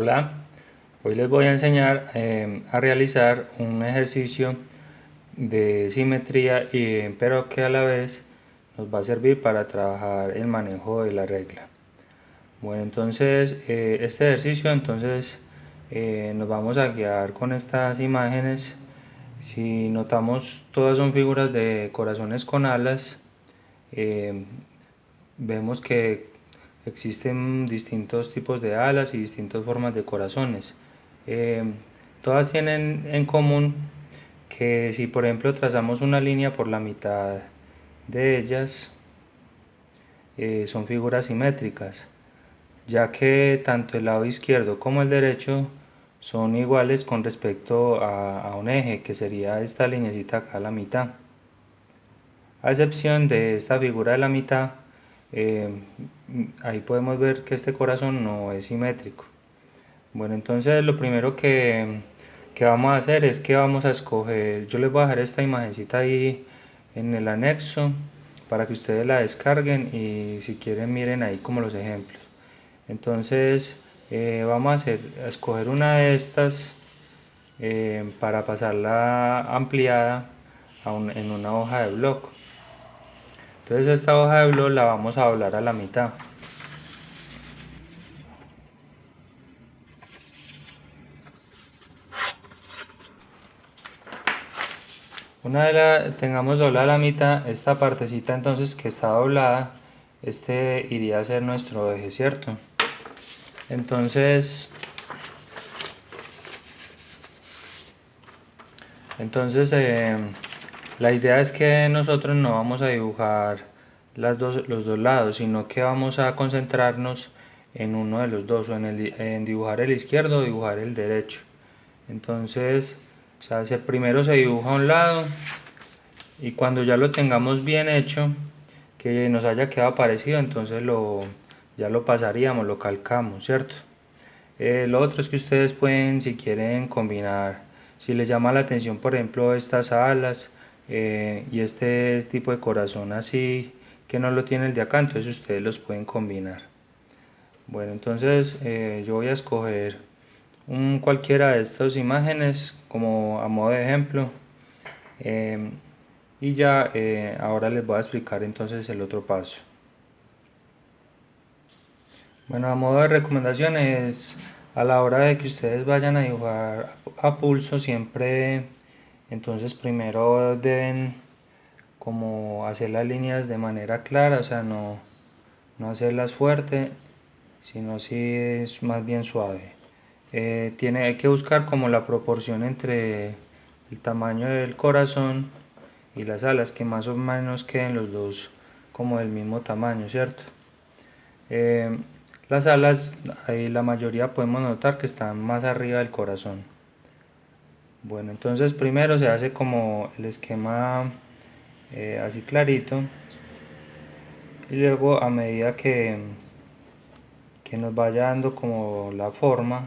Hola, hoy les voy a enseñar a realizar un ejercicio de simetría, pero que a la vez nos va a servir para trabajar el manejo de la regla. Bueno, entonces este ejercicio nos vamos a guiar con estas imágenes. Si notamos, todas son figuras de corazones con alas. Vemos que existen distintos tipos de alas y distintas formas de corazones. Todas tienen en común que si por ejemplo trazamos una línea por la mitad de ellas, son figuras simétricas, ya que tanto el lado izquierdo como el derecho son iguales con respecto a un eje, que sería esta lineecita acá a la mitad. A excepción de esta figura de la mitad, ahí podemos ver que este corazón no es simétrico. Bueno, entonces lo primero que vamos a hacer es que vamos a escoger, yo les voy a dejar esta imagencita ahí en el anexo para que ustedes la descarguen y si quieren miren ahí como los ejemplos. Entonces vamos a escoger una de estas para pasarla ampliada en una hoja de bloc. Entonces esta hoja de bloc la vamos a doblar a la mitad. Una vez la tengamos doblada a la mitad, esta partecita entonces que está doblada, este iría a ser nuestro eje, ¿cierto? Entonces la idea es que nosotros no vamos a dibujar los dos lados, sino que vamos a concentrarnos en uno de los dos, o en dibujar el izquierdo o dibujar el derecho. Entonces, primero se dibuja un lado y cuando ya lo tengamos bien hecho, que nos haya quedado parecido, entonces ya lo pasaríamos, lo calcamos, ¿cierto? Lo otro es que ustedes pueden, si quieren, combinar, si les llama la atención por ejemplo estas alas y este tipo de corazón así que no lo tiene el de acá, entonces ustedes los pueden combinar. Bueno, entonces yo voy a escoger cualquiera de estas imágenes como a modo de ejemplo y ya ahora les voy a explicar entonces el otro paso. Bueno, a modo de recomendaciones, a la hora de que ustedes vayan a dibujar a pulso, siempre, entonces primero deben como hacer las líneas de manera clara, o sea, no hacerlas fuerte, sino si es más bien suave. Hay que buscar como la proporción entre el tamaño del corazón y las alas, que más o menos queden los dos como del mismo tamaño, ¿cierto? Las alas, ahí la mayoría podemos notar que están más arriba del corazón. Bueno, entonces primero se hace como el esquema así clarito y luego a medida que nos vaya dando como la forma,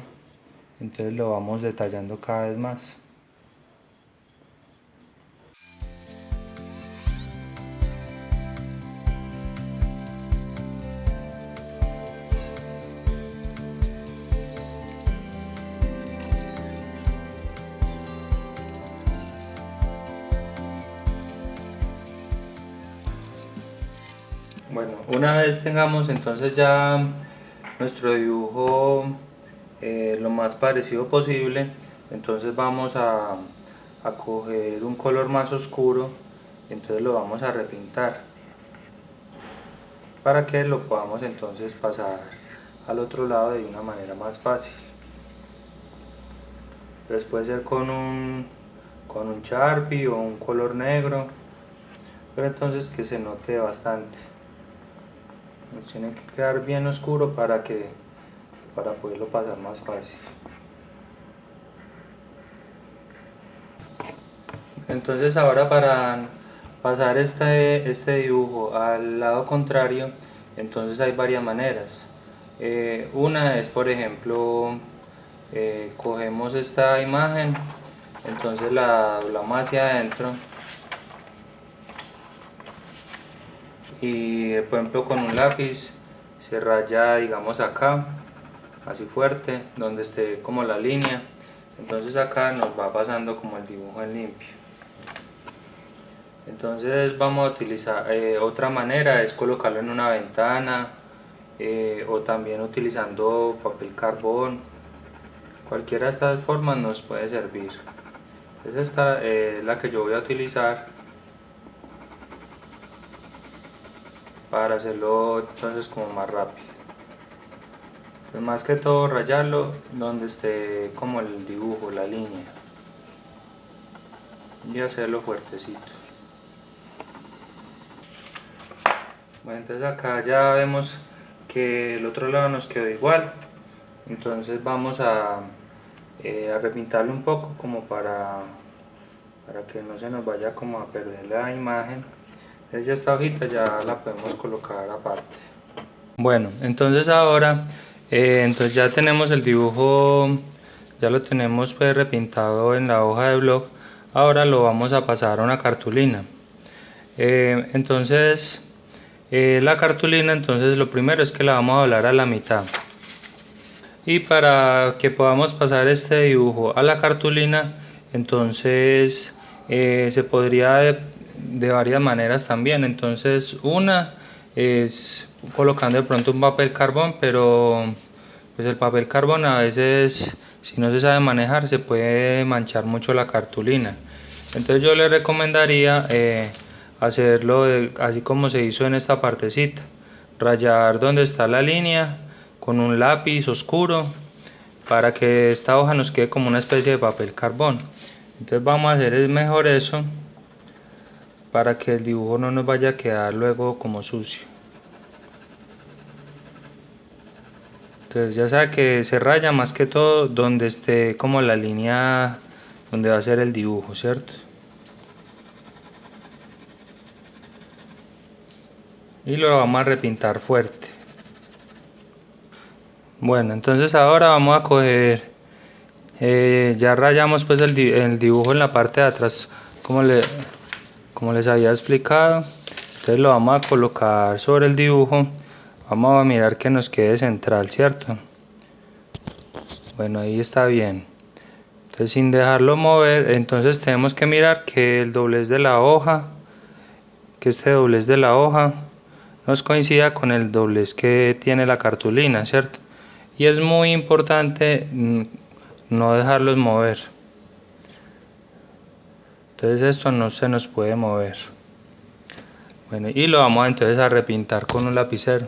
entonces lo vamos detallando cada vez más. Bueno, una vez tengamos entonces ya nuestro dibujo lo más parecido posible, entonces vamos a coger un color más oscuro, entonces lo vamos a repintar para que lo podamos entonces pasar al otro lado de una manera más fácil. Entonces puede ser con un Sharpie o un color negro, pero entonces que se note bastante. Nos tiene que quedar bien oscuro para poderlo pasar más fácil. Entonces ahora para pasar este dibujo al lado contrario, entonces hay varias maneras. Una es, por ejemplo, cogemos esta imagen, entonces la doblamos hacia adentro y por ejemplo con un lápiz se raya, digamos acá, así fuerte, donde esté como la línea. Entonces acá nos va pasando como el dibujo en limpio. Entonces vamos a utilizar otra manera, es colocarlo en una ventana, o también utilizando papel carbón. Cualquiera de estas formas nos puede servir. Entonces esta es la que yo voy a utilizar para hacerlo entonces como más rápido. Pues más que todo rayarlo donde esté como el dibujo, la línea, y hacerlo fuertecito. Bueno, entonces acá ya vemos que el otro lado nos quedó igual, entonces vamos a repintarlo un poco como para que no se nos vaya como a perder la imagen. Entonces ya esta hojita ya la podemos colocar aparte. Bueno, entonces ahora entonces ya tenemos el dibujo, ya lo tenemos pues repintado en la hoja de blog. Ahora lo vamos a pasar a una cartulina. Entonces la cartulina, entonces lo primero es que la vamos a doblar a la mitad. Y para que podamos pasar este dibujo a la cartulina, entonces se podría de varias maneras también. Entonces una es colocando de pronto un papel carbón, pero pues el papel carbón a veces, si no se sabe manejar, se puede manchar mucho la cartulina. Entonces yo le recomendaría hacerlo así como se hizo en esta partecita, rayar donde está la línea con un lápiz oscuro para que esta hoja nos quede como una especie de papel carbón. Entonces vamos a hacer mejor eso para que el dibujo no nos vaya a quedar luego como sucio. Entonces ya sabe que se raya más que todo donde esté como la línea donde va a ser el dibujo, ¿cierto? Y lo vamos a repintar fuerte. Bueno, entonces ahora vamos a coger, ya rayamos pues el dibujo en la parte de atrás como les había explicado. Entonces lo vamos a colocar sobre el dibujo, vamos a mirar que nos quede central, ¿cierto? Bueno, ahí está bien. Entonces sin dejarlo mover, entonces tenemos que mirar que el doblez de la hoja, que este doblez de la hoja nos coincida con el doblez que tiene la cartulina, ¿cierto? Y es muy importante no dejarlos mover. Entonces esto no se nos puede mover. Bueno, y lo vamos entonces a repintar con un lapicero.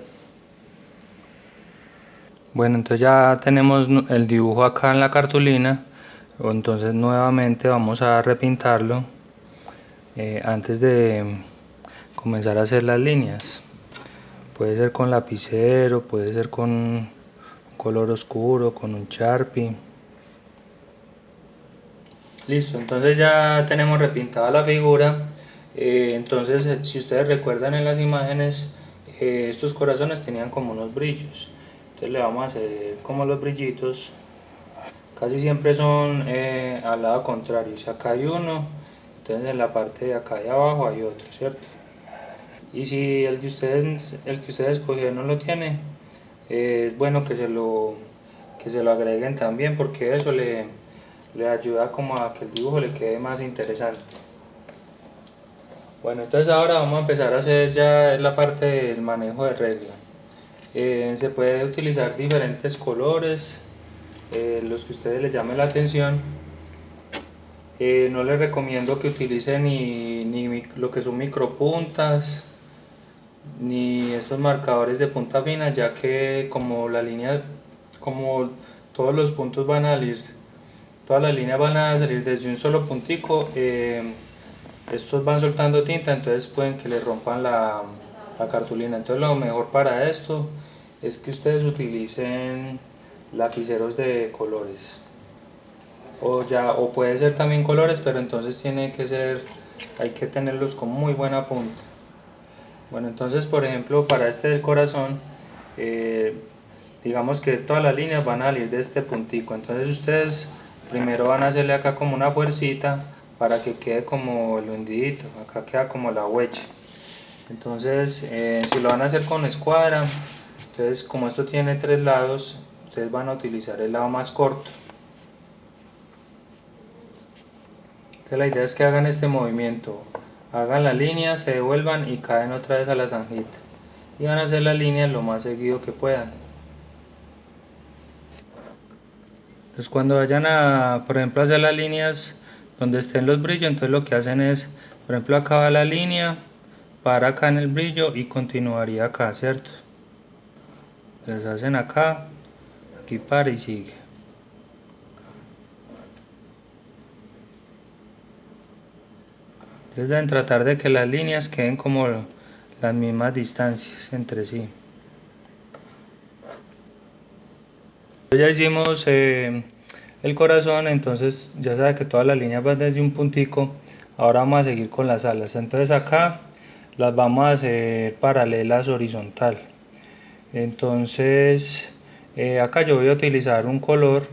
Bueno, entonces ya tenemos el dibujo acá en la cartulina. Entonces nuevamente vamos a repintarlo antes de comenzar a hacer las líneas. Puede ser con lapicero, puede ser con un color oscuro, con un Sharpie. Listo, entonces ya tenemos repintada la figura. Entonces si ustedes recuerdan en las imágenes, estos corazones tenían como unos brillos. Entonces le vamos a hacer como los brillitos. Casi siempre son al lado contrario. Si acá hay uno, entonces en la parte de acá de abajo hay otro, ¿cierto? Y si el que ustedes escogieron no lo tiene, es bueno que se lo agreguen también, porque eso le ayuda como a que el dibujo le quede más interesante. Bueno, entonces ahora vamos a empezar a hacer ya la parte del manejo de regla. Se puede utilizar diferentes colores, los que a ustedes les llame la atención. No les recomiendo que utilicen ni lo que son micropuntas ni estos marcadores de punta fina, ya que como la línea, como todos los puntos van a salir, todas las líneas van a salir desde un solo puntico, estos van soltando tinta, entonces pueden que le rompan la cartulina. Entonces lo mejor para esto es que ustedes utilicen lapiceros de colores, o puede ser también colores, pero entonces hay que tenerlos con muy buena punta. Bueno, entonces por ejemplo para este del corazón, digamos que todas las líneas van a salir de este puntico, entonces ustedes primero van a hacerle acá como una fuercita para que quede como el hundidito, acá queda como la huella. Entonces si lo van a hacer con escuadra, entonces como esto tiene 3 lados, ustedes van a utilizar el lado más corto. Entonces la idea es que hagan este movimiento, hagan la línea, se devuelvan y caen otra vez a la zanjita, y van a hacer la línea lo más seguido que puedan. Entonces cuando vayan a, por ejemplo, hacer las líneas donde estén los brillos, entonces lo que hacen es, por ejemplo, acá va la línea, para acá en el brillo y continuaría acá, ¿cierto? Entonces hacen acá, aquí para y sigue. Entonces deben tratar de que las líneas queden como las mismas distancias entre sí. Ya hicimos el corazón, entonces ya sabe que todas las líneas van desde un puntico. Ahora vamos a seguir con las alas. Entonces acá las vamos a hacer paralelas horizontal. Entonces acá yo voy a utilizar un color,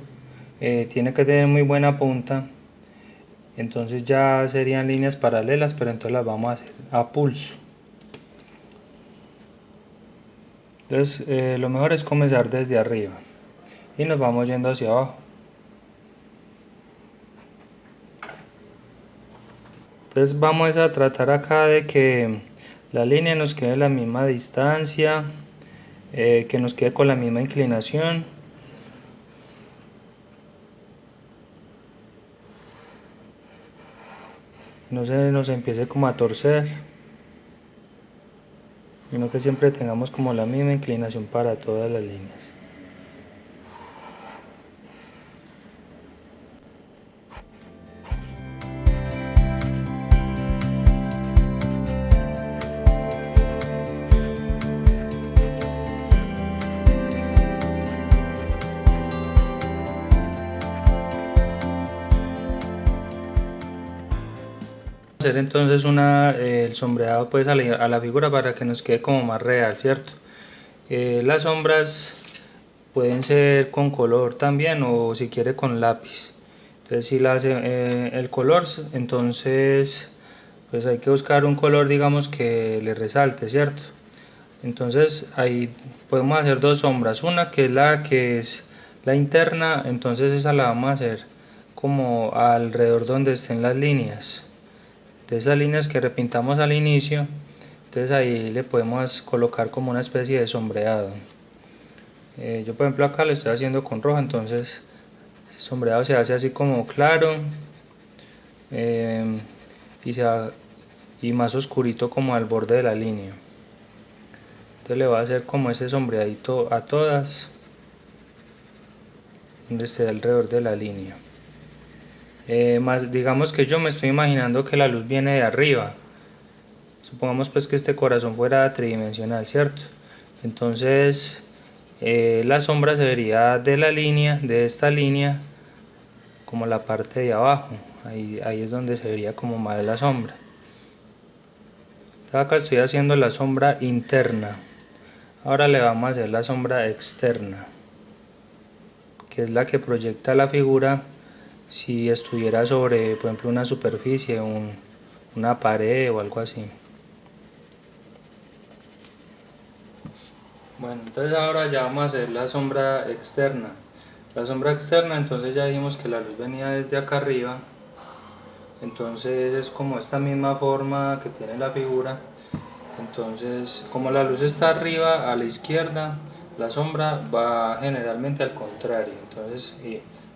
tiene que tener muy buena punta. Entonces ya serían líneas paralelas, pero entonces las vamos a hacer a pulso. Entonces lo mejor es comenzar desde arriba y nos vamos yendo hacia abajo. Entonces vamos a tratar acá de que la línea nos quede a la misma distancia, que nos quede con la misma inclinación. No se nos empiece como a torcer, sino que siempre tengamos como la misma inclinación para todas las líneas. Hacer entonces el sombreado pues a la figura para que nos quede como más real, ¿cierto? Las sombras pueden ser con color también, o si quiere con lápiz. Entonces si la hace el color, entonces pues hay que buscar un color, digamos, que le resalte, ¿cierto? Entonces ahí podemos hacer dos sombras, una que es la interna, entonces esa la vamos a hacer como alrededor donde estén las líneas, de esas líneas que repintamos al inicio. Entonces ahí le podemos colocar como una especie de sombreado. Yo por ejemplo acá lo estoy haciendo con roja, entonces el sombreado se hace así como claro, y más oscurito como al borde de la línea. Entonces le voy a hacer como ese sombreadito a todas donde esté alrededor de la línea. Más digamos que yo me estoy imaginando que la luz viene de arriba. Supongamos pues que este corazón fuera tridimensional, ¿cierto? Entonces la sombra se vería de la línea, de esta línea, como la parte de abajo. Ahí es donde se vería como más la sombra. Entonces acá estoy haciendo la sombra interna. Ahora le vamos a hacer la sombra externa, que es la que proyecta la figura si estuviera sobre, por ejemplo, una superficie, una pared o algo así. Bueno, entonces ahora ya vamos a hacer la sombra externa. La sombra externa, entonces ya dijimos que la luz venía desde acá arriba, entonces es como esta misma forma que tiene la figura. Entonces como la luz está arriba a la izquierda, la sombra va generalmente al contrario. Entonces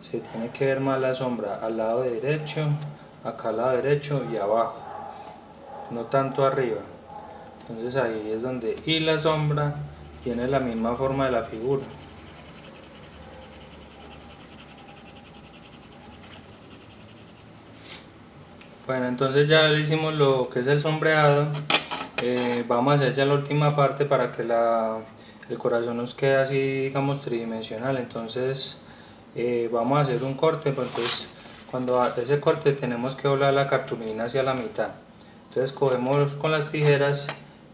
se tiene que ver más la sombra al lado derecho, acá al lado derecho y abajo, no tanto arriba. Entonces ahí es donde, y la sombra tiene la misma forma de la figura. Bueno, entonces ya hicimos lo que es el sombreado. Vamos a hacer ya la última parte para que el corazón nos quede así, digamos, tridimensional. Entonces vamos a hacer un corte, pues entonces cuando ese corte tenemos que doblar la cartulina hacia la mitad. Entonces cogemos con las tijeras,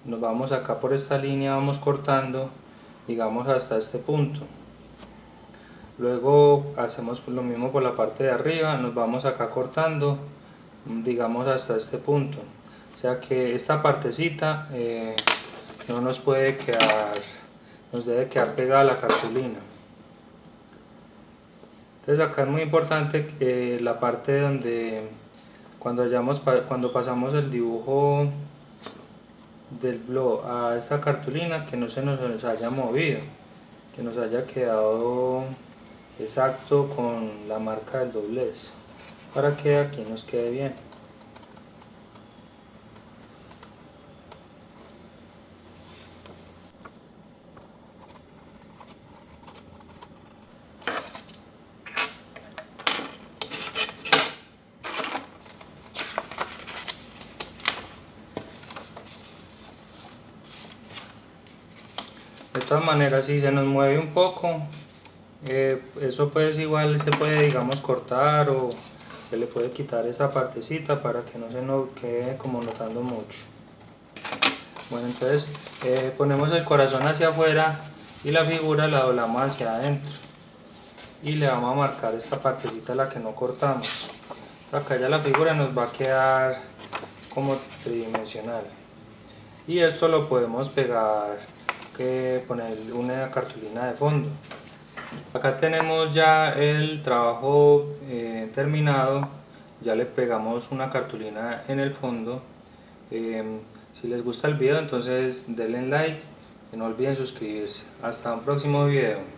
nos vamos acá por esta línea, vamos cortando, digamos, hasta este punto. Luego hacemos lo mismo por la parte de arriba, nos vamos acá cortando, digamos, hasta este punto. O sea que esta partecita no nos puede quedar, nos debe quedar pegada a la cartulina. Entonces acá es muy importante la parte donde cuando pasamos el dibujo del blog a esta cartulina, que no se nos haya movido, que nos haya quedado exacto con la marca del doblez, para que aquí nos quede bien. De todas maneras, si se nos mueve un poco, eso pues igual se puede, digamos, cortar, o se le puede quitar esa partecita para que no se nos quede como notando mucho. Bueno, entonces ponemos el corazón hacia afuera y la figura la doblamos hacia adentro, y le vamos a marcar esta partecita, la que no cortamos. Acá ya la figura nos va a quedar como tridimensional, y esto lo podemos pegar, que poner una cartulina de fondo. Acá tenemos ya el trabajo terminado, ya le pegamos una cartulina en el fondo. Si les gusta el video, entonces denle like y no olviden suscribirse. Hasta un próximo video.